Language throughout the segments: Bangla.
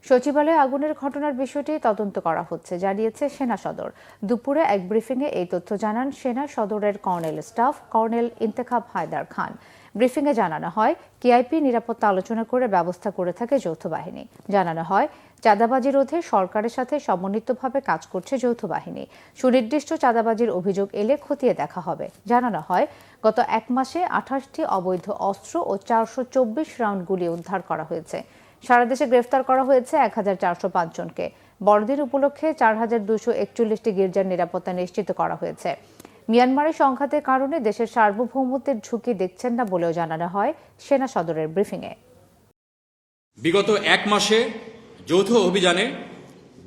সচিবালয়ে আগুনের ঘটনার বিষয়টি তদন্ত করা হচ্ছে জানিয়েছে সেনা সদর। দুপুরে এক ব্রিফিংয়ে এই তথ্য জানান সেনা সদরের colonel staff colonel Intekhab Haider Khan. ব্রিফিংয়ে জানানো হয়, কেআইপি নিরাপত্তা আলোচনা করে ব্যবস্থা করে থাকে যৌথ বাহিনী। জানানো হয়, চাঁদাবাজি রোধে সরকারের সাথে সমন্বিতভাবে কাজ করছে যৌথ বাহিনী। সুনির্দিষ্ট চাঁদাবাজির অভিযোগ এলে খতিয়ে দেখা হবে। জানানো হয়, গত এক মাসে 28টি অবৈধ অস্ত্র ও 424 রাউন্ড গুলি উদ্ধার করা হয়েছে। সারা দেশে গ্রেফতার করা হয়েছে 1405 জনকে। বড়দিন উপলক্ষে 4241টি গির্জার নিরাপত্তা নিশ্চিত করা হয়েছে। মিয়ানমারের সংঘাতের কারণে দেশের সার্বভৌমত্বের ঝুঁকি দেখছেন না বলেও জানানো হয় সেনা সদরের ব্রিফিংয়ে। বিগত এক মাসে যৌথ অভিযানে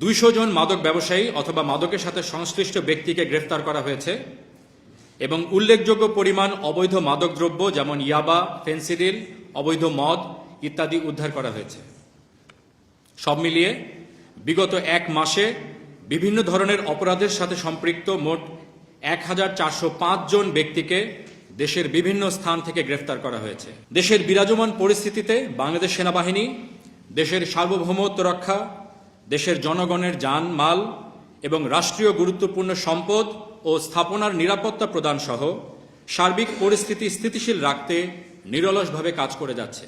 200 জন মাদক ব্যবসায়ী অথবা মাদকের সাথে সংশ্লিষ্ট ব্যক্তিকে গ্রেফতার করা হয়েছে এবং উল্লেখযোগ্য পরিমাণ অবৈধ মাদকদ্রব্য যেমন ইয়াবা, ফেন্সিডিল, অবৈধ মদ ইত্যাদি উদ্ধার করা হয়েছে। সব মিলিয়ে বিগত এক মাসে বিভিন্ন ধরনের অপরাধের সাথে সম্পৃক্ত মোট 1405 জন ব্যক্তিকে দেশের বিভিন্ন স্থান থেকে গ্রেফতার করা হয়েছে। দেশের বিরাজমান পরিস্থিতিতে বাংলাদেশ সেনাবাহিনী দেশের সার্বভৌমত্ব রক্ষা, দেশের জনগণের জান মাল এবং রাষ্ট্রীয় গুরুত্বপূর্ণ সম্পদ ও স্থাপনার নিরাপত্তা প্রদান সহ সার্বিক পরিস্থিতি স্থিতিশীল রাখতে নিরলসভাবে কাজ করে যাচ্ছে।